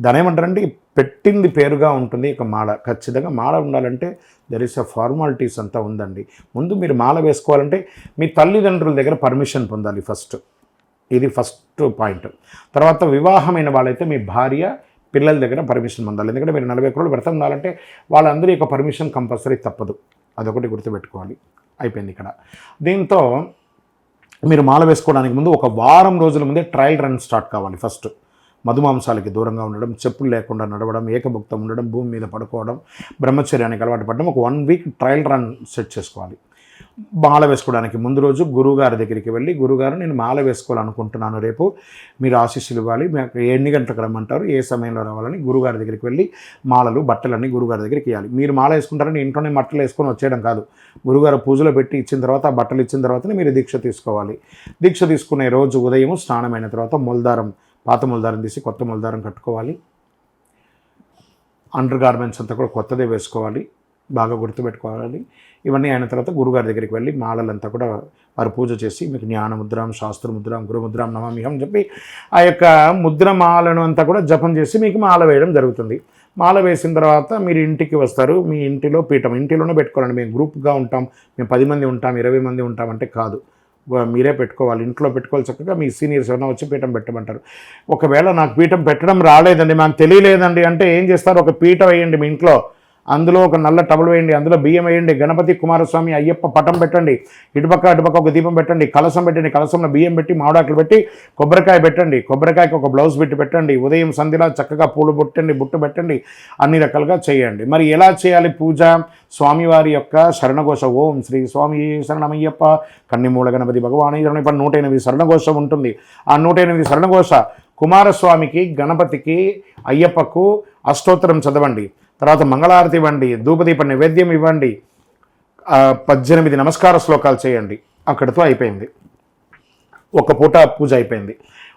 దాని ఏమంటారంటే పెట్టింది పేరుగా ఉంటుంది ఇక మాల. ఖచ్చితంగా మాల ఉండాలంటే దెర్ ఇస్ అ ఫార్మాలిటీస్ అంతా ఉందండి. ముందు మీరు మాల వేసుకోవాలంటే మీ తల్లిదండ్రుల దగ్గర పర్మిషన్ పొందాలి ఫస్ట్. ఇది ఫస్ట్ పాయింట్. తర్వాత వివాహమైన వాళ్ళైతే మీ భార్య పిల్లల దగ్గర పర్మిషన్ పొందాలి. ఎందుకంటే మీరు 41 రోజులు వ్రతం ఉండాలంటే వాళ్ళందరి యొక్క పర్మిషన్ కంపల్సరీ తప్పదు. అదొకటి గుర్తుపెట్టుకోవాలి. అయిపోయింది ఇక్కడ. దీంతో మీరు మాల వేసుకోవడానికి ముందు ఒక వారం రోజుల ముందే ట్రయల్ రన్ స్టార్ట్ కావాలి. ఫస్ట్ మధుమాంసాలకి దూరంగా ఉండడం, చెప్పులు లేకుండా నడవడం, ఏకభుక్తం ఉండడం, భూమి మీద పడుకోవడం, బ్రహ్మచర్యానికి అలవాటు పడడం, ఒక 1 వీక్ ట్రయల్ రన్ సెట్ చేసుకోవాలి. మాల వేసుకోవడానికి ముందు రోజు గురువుగారి దగ్గరికి వెళ్ళి, గురువుగారు నేను మాల వేసుకోవాలనుకుంటున్నాను, రేపు మీరు ఆశీస్సులు ఇవ్వాలి, మీకు ఎన్ని గంటలకు రమ్మంటారు, ఏ సమయంలో రావాలని గురువుగారి దగ్గరికి వెళ్ళి మాలలు బట్టలన్నీ గురువుగారి దగ్గరికి ఇవ్వాలి. మీరు మాల వేసుకుంటారని ఇంట్లోనే బట్టలు వేసుకొని వచ్చేయడం కాదు. గురువుగారు పూజలో పెట్టి ఇచ్చిన తర్వాత, ఆ బట్టలు ఇచ్చిన తర్వాతనే మీరు దీక్ష తీసుకోవాలి. దీక్ష తీసుకునే రోజు ఉదయం స్నానమైన తర్వాత మొల్దారం, పాత మొల్దారం తీసి కొత్త మొల్దారం కట్టుకోవాలి. అండర్ గార్మెంట్స్ అంతా కూడా కొత్తదే వేసుకోవాలి. బాగా గుర్తుపెట్టుకోవాలి. ఇవన్నీ అయిన తర్వాత గురుగారి దగ్గరికి వెళ్ళి మాలలంతా కూడా వారు పూజ చేసి మీకు జ్ఞానముద్రాం, శాస్త్రముద్రాం, గురుముద్రాం నమామ్యహం చెప్పి ఆ యొక్క ముద్ర మాలను అంతా కూడా జపం చేసి మీకు మాల వేయడం జరుగుతుంది. మాల వేసిన తర్వాత మీరు ఇంటికి వస్తారు. మీ ఇంటిలో పీఠం ఇంటిలోనే పెట్టుకోవాలండి. మేము గ్రూప్గా ఉంటాం, మేము 10 మంది ఉంటాం, 20 మంది ఉంటాం అంటే కాదు. మీరే పెట్టుకోవాలి. ఇంట్లో పెట్టుకోవాలి. చక్కగా మీ సీనియర్స్ ఎవరైనా వచ్చి పీఠం పెట్టమంటారు. ఒకవేళ నాకు పీఠం పెట్టడం రాలేదండి, మాకు తెలియలేదండి అంటే ఏం చేస్తారు, ఒక పీఠం వేయండి మీ ఇంట్లో. అందులో ఒక నల్ల టవల్ వేయండి, అందులో బియ్యం వేయండి, గణపతి, కుమారస్వామి, అయ్యప్ప పటం పెట్టండి, ఇటుపక్క అటుపక్క ఒక దీపం పెట్టండి, కలసం పెట్టండి, కలసంలో బియ్యం పెట్టి మామిడాకులు పెట్టి కొబ్బరికాయ పెట్టండి, కొబ్బరికాయకి ఒక బ్లౌజ్ పెట్టి పెట్టండి, ఉదయం సంధ్యలా చక్కగా పూలు బుట్టు పెట్టండి, అన్ని రకాలుగా చేయండి. మరి ఎలా చేయాలి పూజ? స్వామివారి యొక్క శరణఘోష, ఓం శ్రీ స్వామి శరణమయ్యప్ప కన్నిమూల గణపతి భగవాన్ 108 శరణఘోష ఉంటుంది. ఆ 108 శరణఘోష కుమారస్వామికి, గణపతికి, అయ్యప్పకు అష్టోత్తరం చదవండి. తర్వాత మంగళారతి ఇవ్వండి, ధూపదీప నైవేద్యం ఇవ్వండి, 18 నమస్కార శ్లోకాలు చేయండి. అక్కడితో అయిపోయింది. ఒక పూట పూజ అయిపోయింది.